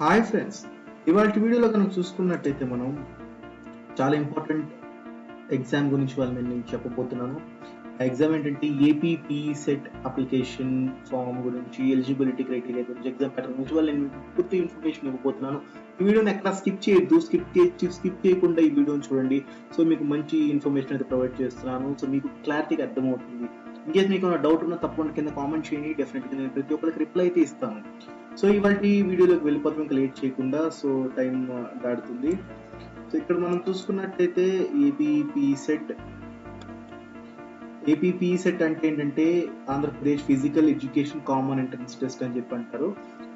Hi friends, ఇవాళ వీడియోలో కనుక చూసుకున్నట్టయితే మనం చాలా ఇంపార్టెంట్ ఎగ్జామ్ గురించి నేను చెప్పబోతున్నాను. ఆ ఎగ్జామ్ ఏంటంటే ఏపీపీ సెట్ అప్లికేషన్ ఫామ్ గురించి, ఎలిజిబిలిటీ క్రైటీరియా గురించి, ఎగ్జామ్ ప్యాటర్న్ గురించి నేను పూర్తి ఇన్ఫర్మేషన్ ఇవ్వబోతున్నాను. ఈ వీడియోని ఎక్కడ స్కిప్ చేయొద్దు, స్కిప్ చేయకుండా ఈ వీడియోని చూడండి. సో మీకు మంచి ఇన్ఫర్మేషన్ అయితే ప్రొవైడ్ చేస్తున్నాను. సో మీకు క్లారిటీగా అర్థమవుతుంది. ఇన్కేస్ మీకు ఏమైనా డౌట్ ఉన్నా తప్పకుండా కింద కామెంట్ చేయండి. డెఫినెట్గా నేను ప్రతి ఒక్కరికి రిప్లై అయితే ఇస్తాను. సో ఇవాళ వీడియోలోకి వెళ్ళిపోతాం ఇంకా లేట్ చేయకుండా. So time దాడుతుంది. సో ఇక్కడ మనం చూసుకున్నట్టయితే ఏపీపీ సెట్ అంటే ఏంటంటే Andhra Pradesh physical education common entrance test అని చెప్పి అంటారు.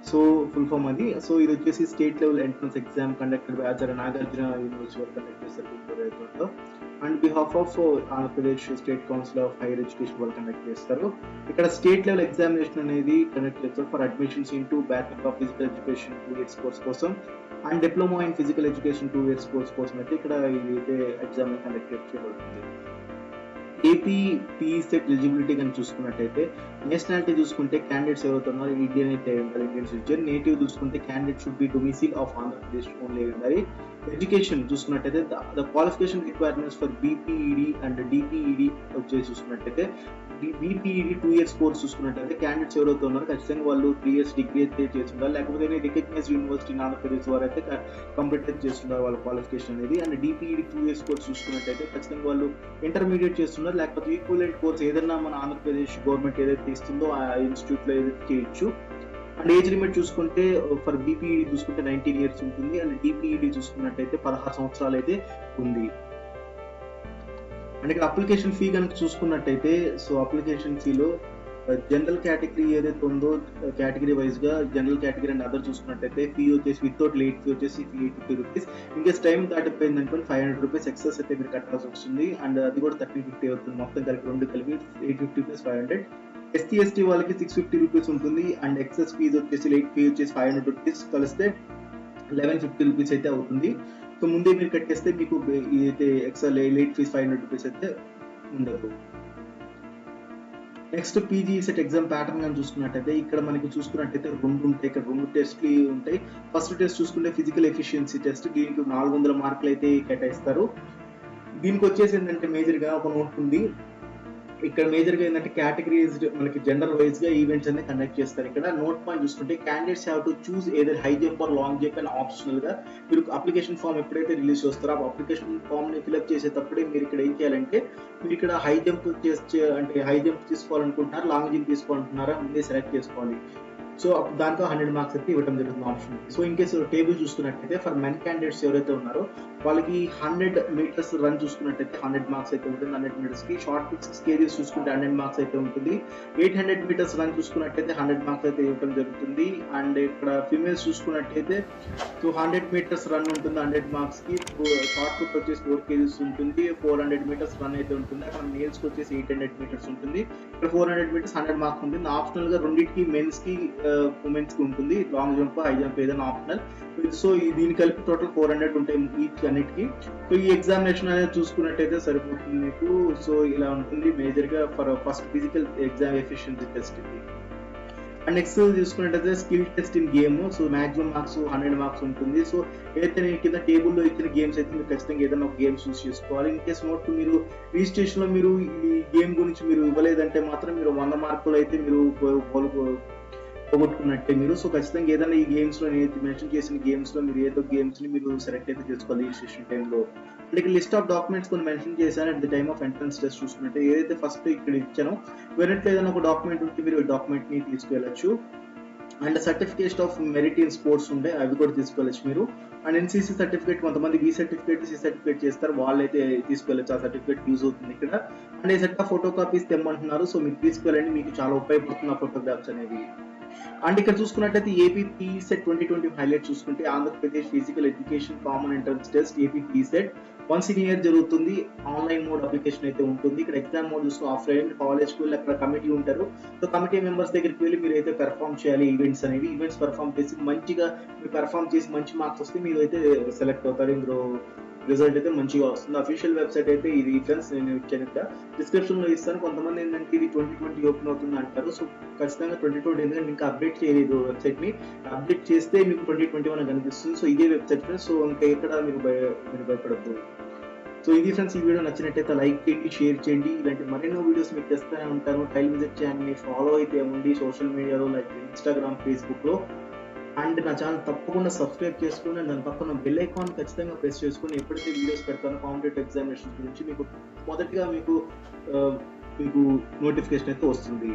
సో ఫుల్ ఫామ్ అది. సో ఇది వచ్చేసి state level entrance exam conducted by Acharya Nagarjuna university వాళ్ళు కండక్ట్ చేస్తారు. And behalf of Andhra Pradesh state council of higher education వాళ్ళు కండక్ట్ చేస్తారు. ఇక్కడ స్టేట్ లెవెల్ ఎగ్జామినేషన్ అనేది కండక్ట్ చేస్తారు for admissions in to bachelor of physical education 2 years course కోసం and diploma in physical education 2 years course కోసం అయితే ఇక్కడ ఇదైతే ఎగ్జామ్ కండక్ట్ చేయబడుతుంది. ఏపీ సెట్ ఎలిజిబిలిటీ కానీ చూసుకున్నట్టయితే నేషనాలిటీ చూసుకుంటే క్యాండిడేట్స్ ఎవరైతే ఉన్నారో ఇండియన్ అయితే ఉండాలి, ఇండియన్ సిటిజన్. నేటివ్ చూసుకుంటే candidate should be domicile of Andhra Pradesh only ఉండాలి. ఎడ్యుకేషన్ చూసుకున్నట్టయితే the qualification requirements for BPEd and DPEd వచ్చేసి చూసుకున్నట్టయితే బీపీఈడి 2 years కోర్స్ చూసుకున్నట్టయితే క్యాండిడేట్స్ ఎవరైతే ఉన్నారో ఖచ్చితంగా వాళ్ళు 3 years డిగ్రీ అయితే చేసి ఉండాలి, లేకపోతే రికగ్నైజ్డ్ యూనివర్సిటీ ఇన్ ఆంధ్రప్రదేశ్ వారు అయితే కంప్లీట్ అయితే చేస్తున్నారు వాళ్ళ క్వాలిఫికేషన్ అనేది. అండ్ డిపిఈడి 2 years కోర్స్ చూసుకున్నట్టయితే ఖచ్చితంగా వాళ్ళు ఇంటర్మీడియట్ చేస్తున్నారు, లేకపోతే ఈక్వలెంట్ కోర్స్ ఏదైనా మన ఆంధ్రప్రదేశ్ గవర్నమెంట్ ఏదైతే ఇస్తుందో ఆ ఇన్స్టిట్యూట్ లో ఏదైతే చేయొచ్చు. అండ్ ఏజ్ లిమిట్ చూసుకుంటే ఫర్ బీపీఈడి చూసుకుంటే 19 years ఉంటుంది. అండ్ డిపిఈడి చూసుకున్నట్టయితే 16 సంవత్సరాలు అయితే ఉంది. అండ్ ఇక్కడ అప్లికేషన్ ఫీ కనుక చూసుకున్నట్టయితే సో అప్లికేషన్ ఫీలో జనరల్ కేటగిరీ ఏదైతే ఉందో కేటగిరీ వైజ్ గా జనరల్ కేటగిరీ అండ్ అదర్ చూసుకున్నట్టయితే ఫీ వచ్చేసి వితౌట్ లేట్ ఫీ వచ్చేసి 380 రూపీస్. ఇన్కేస్ టైం దాటిపోయింది అనుకోండి 500 రూపీస్ ఎక్సెస్ అయితే మీరు కట్టాల్సి వస్తుంది. అండ్ అది కూడా 1350 అవుతుంది. మొత్తం కలిపి రెండు కలిపి 850 ప్లస్ 500. ఎస్టీ వాళ్ళకి 650 రూపీస్ ఉంటుంది. అండ్ ఎక్సెస్ ఫీజు వచ్చేసి లేట్ ఫీ వచ్చేసి 500 రూపీస్ కలిస్తే 1150 రూపీస్ అయితే అవుతుంది. సో ముందే మీరు కట్టేస్తే మీకు ఇదైతే ఎక్స్ట్రా లేట్ ఫీజ్ 500 రూపీస్ అయితే ఉండదు. Next PG set exam pattern కానీ చూసుకున్నట్టయితే ఇక్కడ మనకి చూసుకున్నట్టయితే రెండు ఉంటాయి. ఇక్కడ రెండు టెస్ట్లు ఉంటాయి. ఫస్ట్ టెస్ట్ చూసుకుంటే ఫిజికల్ ఎఫిషియన్సీ టెస్ట్. దీనికి 400 మార్కులు అయితే కేటాయిస్తారు. దీనికి వచ్చేసి ఏంటంటే మేజర్ గా ఒక నోట్ ఉంది. ఇక్కడ మేజర్ గా ఏంటంటే కేటగిరీస్ మనకి జెండర్ వైజ్ గా ఈవెంట్స్ అనేది కండక్ట్ చేస్తారు. ఇక్కడ నోట్ పాయింట్ చూసుకుంటే candidates have to choose either high jump or long jump అని ఆప్షనల్ గా మీరు అప్లికేషన్ ఫామ్ ఎప్పుడైతే రిలీజ్ చేస్తారో ఆ అప్లికేషన్ ఫామ్ ని ఫిల్అప్ చేసేటప్పుడే మీరు ఇక్కడ ఏం చేయాలంటే మీరు ఇక్కడ హై జంప్ అంటే హై జంప్ తీసుకోవాలనుకుంటున్నారా, లాంగ్ జంప్ తీసుకోవాలనుకుంటున్నారా ముందే సెలెక్ట్ చేసుకోవాలి. సో దాంతో 100 మార్క్స్ అయితే ఇవ్వడం జరుగుతుంది option. So in case table చూసుకున్నట్టయితే ఫర్ మెన్ క్యాండిడేట్స్ ఎవరైతే ఉన్నారో వాళ్ళకి 100 మీటర్స్ రన్ చూసుకున్నట్టయితే 100 మార్క్స్ అయితే ఉంటుంది. 100 మీటర్స్ కి షార్ట్ పుట్ 6 kgs చూసుకుంటే 100 మార్క్స్ అయితే ఉంటుంది. 800 మీటర్స్ రన్ చూసుకున్నట్టయితే 100 మార్క్స్ అయితే ఇవ్వడం జరుగుతుంది. అండ్ ఇక్కడ ఫిమేల్స్ చూసుకున్నట్టయితే సో 100 మీటర్స్ రన్ ఉంటుంది 100 మార్క్స్ కి. షార్ట్ పుట్ వచ్చేసి 4 kgs ఉంటుంది. 400 మీటర్స్ రన్ అయితే ఉంటుంది. అక్కడ మేల్స్ కి వచ్చేసి 800 మీటర్స్ ఉంటుంది. ఇక్కడ 400 మీటర్స్ 100 మార్క్స్ ఉంటుంది. ఆప్షనల్ గా రెండింటికి మెన్స్ కి ఉమెన్స్ కి ఉంటుంది. లాంగ్ జంప్ హై జంప్ ఏదైనా ఆప్షనల్. సో దీని కలిపి టోటల్ 400 ఉంటాయి ఈచ్ అన్నిటికి. సో ఈ ఎగ్జామినేషన్ అనేది చూసుకున్నట్టయితే సరిపోతుంది మీకు. సో ఇలా ఉంటుంది మేజర్ గా for first physical exam efficiency test ఇది. అండ్ నెక్స్ట్ చూసుకున్నట్టయితే skill test in game. So maximum marks 100 marks ఉంటుంది. సో ఏదైతే కింద టేబుల్లో ఇచ్చిన గేమ్స్ అయితే మీరు ఖచ్చితంగా ఏదైనా ఒక గేమ్ చూస్ చేసుకోవాలి. ఇన్ కేసు నోట్ మీరు రిజిస్ట్రేషన్ లో మీరు ఈ గేమ్ గురించి మీరు ఇవ్వలేదంటే మాత్రం మీరు 100 మార్కులు అయితే మీరు పోగొట్టుకున్నట్టే మీరు. సో ఖచ్చితంగా ఏదైనా ఈ గేమ్స్ లో నేను మెన్షన్ చేసిన గేమ్స్ లో మీరు ఏదో గేమ్స్ ని మీరు సెలెక్ట్ అయితే చేసుకోవాలి రిజిస్ట్రేషన్ టైంలో. అంటే ఇక్కడ లిస్ట్ ఆఫ్ డాక్యుమెంట్స్ కొన్ని మెన్షన్ చేశాను at the time of entrance test చూసుకున్నట్టే ఏదైతే ఫస్ట్ ఇక్కడ ఇచ్చానో వెనట్లో ఏదైనా ఒక డాక్యుమెంట్ ఉంటే మీరు డాక్యుమెంట్ ని తీసుకెళ్ళచ్చు. And certificate of merit in sports ఉంటే అవి కూడా తీసుకోవచ్చు మీరు. అండ్ ఎన్సీసీ సర్టిఫికేట్ కొంతమంది బి సర్టిఫికేట్ సి సర్టిఫికేట్ చేస్తారు, వాళ్ళైతే తీసుకెళ్ళచ్చు. ఆ సర్టిఫికేట్ యూజ్ అవుతుంది ఇక్కడ. అండ్ ఈ సెట్ ఆఫ్ ఫోటో కాపీస్ తెమ్మంటున్నారు. సో మీరు తీసుకెళ్ళండి, మీకు చాలా ఉపయోగపడుతుంది ఆ ఫోటోగ్రాఫ్స్ అనేవి. అండ్ ఇక్కడ చూసుకున్నట్టయితే ఏపీ సెట్ 2020 హైలైట్ చూసుకుంటే Andhra Pradesh physical education common entrance test AP set once in year జరుగుతుంది. ఆన్లైన్ మోడ్ అప్లికేషన్ అయితే ఉంటుంది. ఇక్కడ ఎగ్జామ్ మోడ్ చూసుకుని ఆఫ్లైన్ కాలేజ్ కు అక్కడ కమిటీ ఉంటారు. సో కమిటీ మెంబర్స్ దగ్గరికి వెళ్ళి మీరు అయితే పెర్ఫామ్ చేయాలి ఈవెంట్స్ అనేవి. ఈవెంట్స్ పెర్ఫామ్ చేసి మంచిగా మీరు పెర్ఫామ్ చేసి మంచి మార్క్స్ వస్తే మీరు అయితే సెలెక్ట్ అవుతారు ఇందులో రిజల్ట్ అయితే మంచిగా వస్తుంది. అఫీషియల్ వెబ్సైట్ అయితే ఇది ఫ్రెండ్స్, నేను ఇచ్చాను ఇక్కడ డిస్క్రిప్షన్లో ఇస్తాను. కొంతమంది ఏంటంటే ఇది 2020 ఓపెన్ అవుతుంది అంటారు. సో ఖచ్చితంగా 2020, ఎందుకంటే ఇంకా అప్డేట్ చేయలేదు వెబ్సైట్ని. అప్డేట్ చేస్తే మీకు 2021 కనిపిస్తుంది. సో ఇదే వెబ్సైట్ ఫ్రెండ్స్. సో ఇంకా ఎక్కడ మీరు భయపడద్దు. సో ఇది ఫ్రెండ్స్, ఈ వీడియో నచ్చినట్టయితే లైక్ చేయండి, షేర్ చేయండి. ఇలాంటి మరెన్నో వీడియోస్ మీకు తెస్తూనే ఉంటాను. టైల్ విజిట్ ఛానల్ని ఫాలో అయితే అవ్వండి సోషల్ మీడియాలో, లైక్ ఇన్స్టాగ్రామ్, ఫేస్బుక్లో. అండ్ నా ఛానల్ తప్పకుండా సబ్స్క్రైబ్ చేసుకుని దాని పక్కన బెల్ ఐకాన్ ఖచ్చితంగా ప్రెస్ చేసుకుని ఎప్పుడైతే వీడియోస్ పెడతానో కాంపిటేటివ్ ఎగ్జామినేషన్ గురించి మీకు మొదటిగా మీకు నోటిఫికేషన్ అయితే వస్తుంది.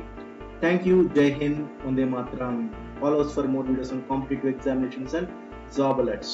Thank you. జై Hind. Vande Mataram. Follow us for more videos on competitive examinations and job alerts.